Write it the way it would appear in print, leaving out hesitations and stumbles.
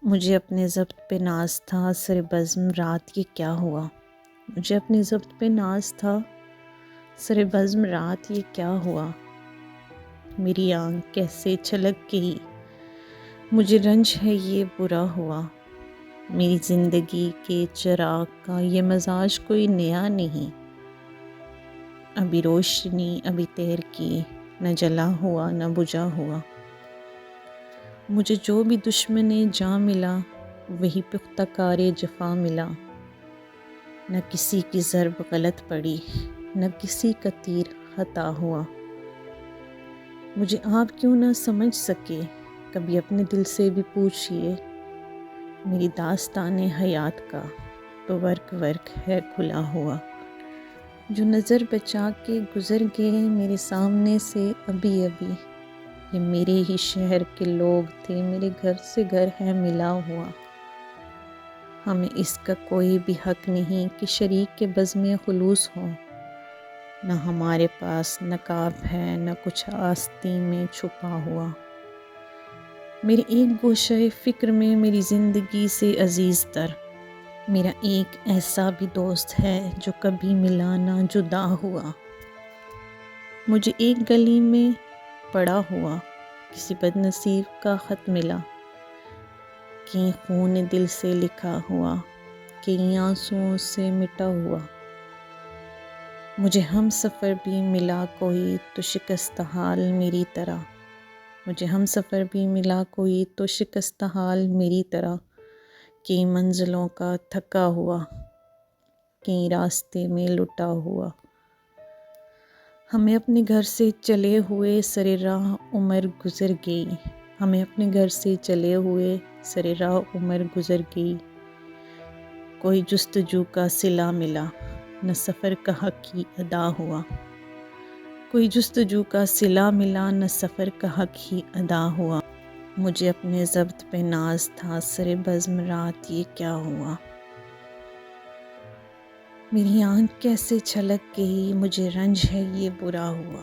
مجھے اپنے ضبط پہ ناز تھا سر بزم رات یہ کیا ہوا، مجھے اپنے ضبط پہ ناز تھا سر بزم رات یہ کیا ہوا، میری آنکھ کیسے چھلک گئی، مجھے رنج ہے یہ برا ہوا، میری زندگی کے چراغ کا یہ مزاج کوئی نیا نہیں، ابھی روشنی ابھی تیر کی، نہ جلا ہوا نہ بجھا ہوا، مجھے جو بھی دشمن جاں ملا وہی پختہ کار جفا ملا، نہ کسی کی ضرب غلط پڑی نہ کسی کا تیر خطا ہوا، مجھے آپ کیوں نہ سمجھ سکے کبھی اپنے دل سے بھی پوچھئے، میری داستان حیات کا تو ورق ورق ہے کھلا ہوا، جو نظر بچا کے گزر گئے میرے سامنے سے ابھی ابھی، یہ میرے ہی شہر کے لوگ تھے میرے گھر سے گھر ہے ملا ہوا، ہمیں اس کا کوئی بھی حق نہیں کہ شریک کے بزم خلوص ہوں، نہ ہمارے پاس نقاب ہے نہ کچھ آستین میں چھپا ہوا، میرے ایک گوشہ فکر میں میری زندگی سے عزیز تر، میرا ایک ایسا بھی دوست ہے جو کبھی ملا نہ جدا ہوا، مجھے ایک گلی میں پڑا ہوا کسی بد نصیب کا خط ملا، کہیں خون دل سے لکھا ہوا کہیں آنسوؤں سے مٹا ہوا، مجھے ہم سفر بھی ملا کوئی تو شکست حال میری طرح، مجھے ہم سفر بھی ملا کوئی تو شکست حال میری طرح، کئی منزلوں کا تھکا ہوا کہیں راستے میں لٹا ہوا، ہمیں اپنے گھر سے چلے ہوئے سر راہ عمر گزر گئی، ہمیں اپنے گھر سے چلے ہوئے سر راہ عمر گزر گئی، کوئی جستجو کا صلہ ملا نہ سفر کا حق ہی ادا ہوا، کوئی جستجو کا صلہ ملا نہ سفر کا حق ہی ادا ہوا، مجھے اپنے ضبط پہ ناز تھا سر بزم رات یہ کیا ہوا، میری آنکھ کیسے چھلک گئی، مجھے رنج ہے یہ برا ہوا۔